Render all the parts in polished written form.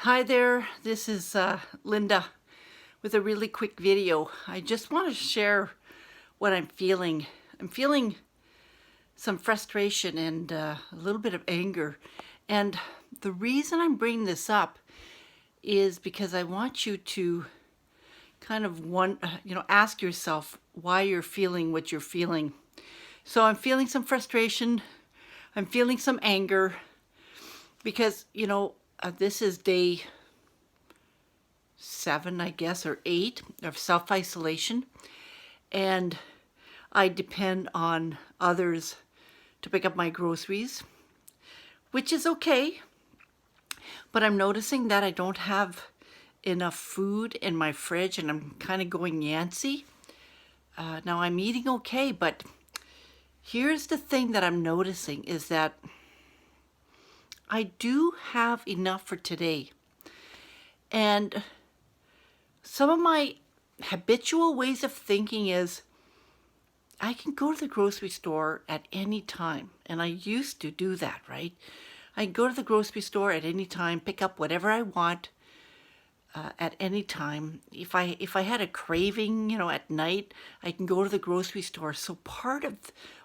Hi there, this is Linda with a really quick video. I just want to share what I'm feeling. I'm feeling some frustration and a little bit of anger. And the reason I'm bringing this up is because I want you to kind of ask yourself why you're feeling what you're feeling. So I'm feeling some frustration. I'm feeling some anger because, this is day 7, I guess, or 8 of self-isolation. And I depend on others to pick up my groceries, which is okay. But I'm noticing that I don't have enough food in my fridge and I'm kind of going Yancy. Now I'm eating okay, but here's the thing that I'm noticing is that I do have enough for today. And some of my habitual ways of thinking is I can go to the grocery store at any time. And I used to do that, right? I go to the grocery store at any time, pick up whatever I want at any time. If I had a craving, at night, I can go to the grocery store. So part of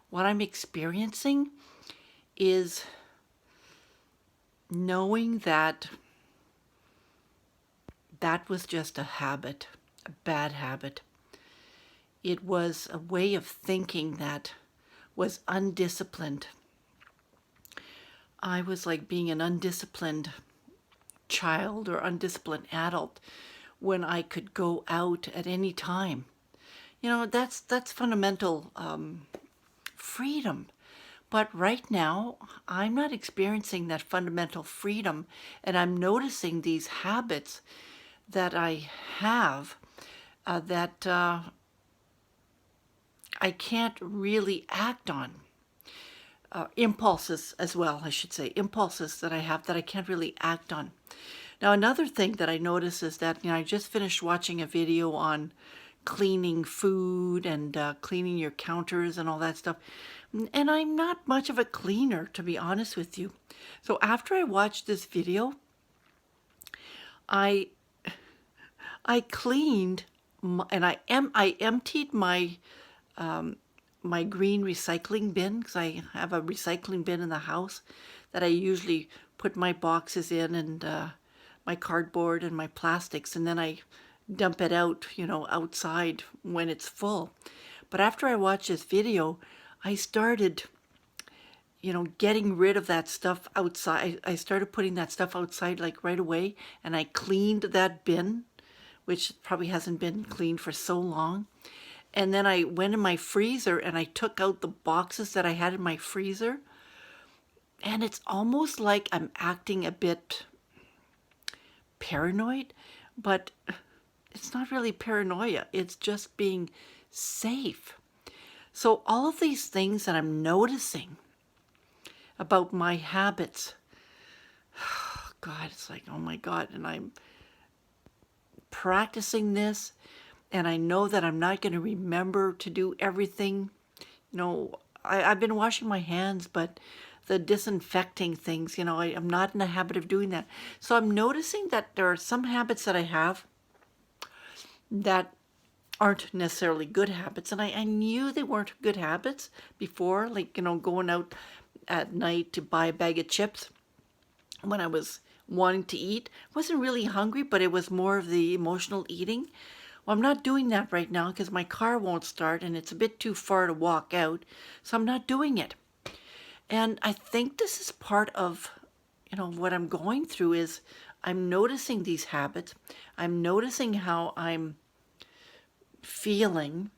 what I'm experiencing is knowing that that was just a habit, a bad habit. It was a way of thinking that was undisciplined. I was like being an undisciplined child or undisciplined adult when I could go out at any time. That's fundamental freedom. But right now, I'm not experiencing that fundamental freedom, and I'm noticing these habits that I have that I can't really act on. Impulses as well, I should say. Impulses that I have that I can't really act on. Now, another thing that I notice is that, I just finished watching a video on cleaning food and cleaning your counters and all that stuff. And I'm not much of a cleaner, to be honest with you. So after I watched this video, I cleaned and I emptied my my green recycling bin, because I have a recycling bin in the house that I usually put my boxes in and my cardboard and my plastics, and then I dump it out, outside when it's full. But after I watched this video, I started, getting rid of that stuff outside. I started putting that stuff outside like right away, and I cleaned that bin, which probably hasn't been cleaned for so long. And then I went in my freezer and I took out the boxes that I had in my freezer. And it's almost like I'm acting a bit paranoid, but it's not really paranoia. It's just being safe. So all of these things that I'm noticing about my habits, God, it's like, oh my God. And I'm practicing this, and I know that I'm not going to remember to do everything. I've been washing my hands, but the disinfecting things, I'm not in the habit of doing that. So I'm noticing that there are some habits that I have that aren't necessarily good habits. And I knew they weren't good habits before, like, going out at night to buy a bag of chips when I was wanting to eat. I wasn't really hungry, but it was more of the emotional eating. Well, I'm not doing that right now because my car won't start and it's a bit too far to walk out. So I'm not doing it. And I think this is part of, what I'm going through is I'm noticing these habits. I'm noticing how I'm feeling.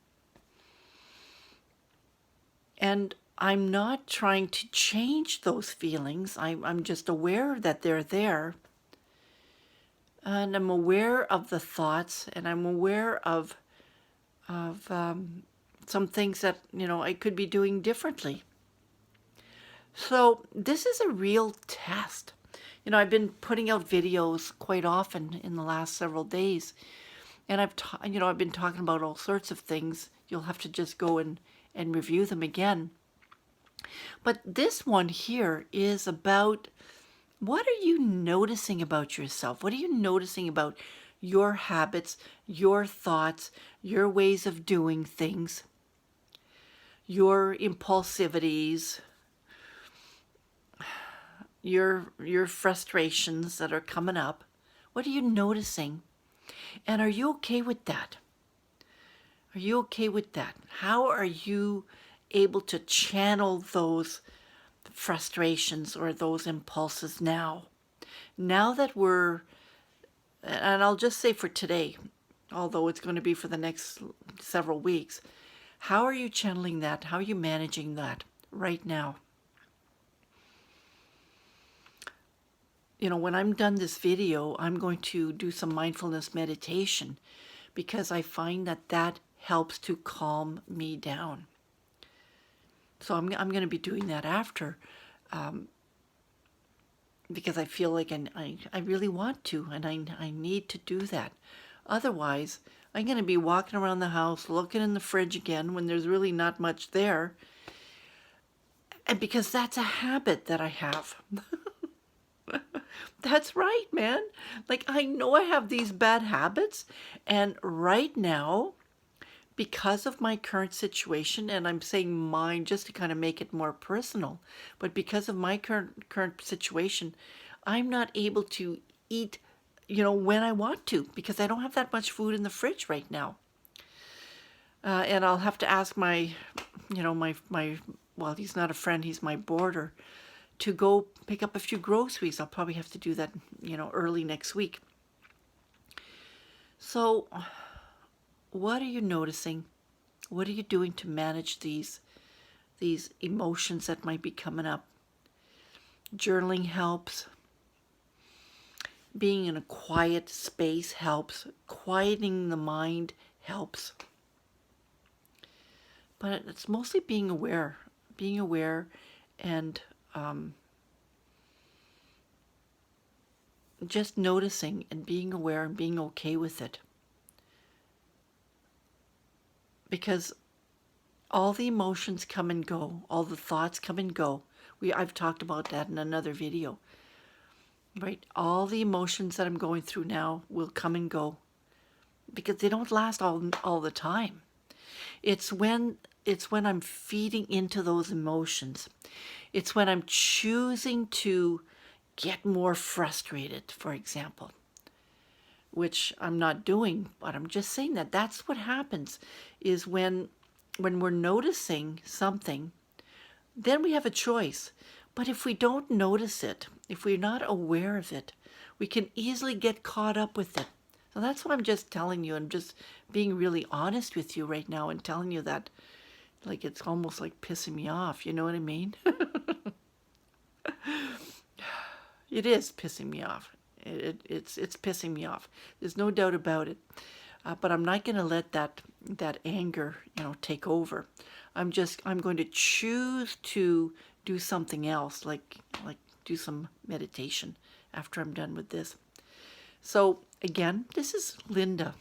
And I'm not trying to change those feelings. I'm just aware that they're there. And I'm aware of the thoughts, and I'm aware of some things that, I could be doing differently. So this is a real test. I've been putting out videos quite often in the last several days, and I've been talking about all sorts of things. You'll have to just go and review them again. But this one here is about What are you noticing about yourself? What are you noticing about your habits, your thoughts, your ways of doing things, your impulsivities, your frustrations that are coming up? What are you noticing? And are you okay with that? Are you okay with that? How are you able to channel those frustrations or those impulses now? Now that we're, and I'll just say for today, although it's going to be for the next several weeks, how are you channeling that? How are you managing that right now? You know, when I'm done this video, I'm going to do some mindfulness meditation because I find that that helps to calm me down. So I'm going to be doing that after because I feel like I really want to, and I need to do that. Otherwise, I'm going to be walking around the house looking in the fridge again when there's really not much there. And because that's a habit that I have. That's right, man. Like, I know I have these bad habits, and right now, because of my current situation, and I'm saying mine just to kind of make it more personal, but because of my current situation, I'm not able to eat, when I want to, because I don't have that much food in the fridge right now. And I'll have to ask my, well, he's not a friend, he's my boarder, to go pick up a few groceries. I'll probably have to do that, early next week. So, what are you noticing? What are you doing to manage these emotions that might be coming up? Journaling helps. Being in a quiet space helps. Quieting the mind helps. But it's mostly being aware and just noticing and being aware and being okay with it. Because all the emotions come and go, all the thoughts come and go. I've talked about that in another video. Right? All the emotions that I'm going through now will come and go because they don't last all the time. It's when I'm feeding into those emotions. It's when I'm choosing to get more frustrated, for example, which I'm not doing, but I'm just saying that that's what happens is when we're noticing something, then we have a choice. But if we don't notice it, if we're not aware of it, we can easily get caught up with it. So that's what I'm just telling you. I'm just being really honest with you right now and telling you that, like, it's almost like pissing me off. You know what I mean? It is pissing me off. It's pissing me off. There's no doubt about it. But I'm not going to let that anger, take over. I'm going to choose to do something else, like do some meditation after I'm done with this. So again, this is Linda.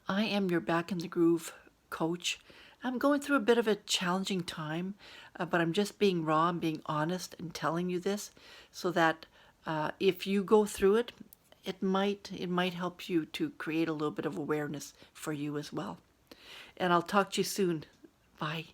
I am your Back in the Groove coach. I'm going through a bit of a challenging time, but I'm just being raw and being honest and telling you this so that if you go through it, it might help you to create a little bit of awareness for you as well. And I'll talk to you soon. Bye.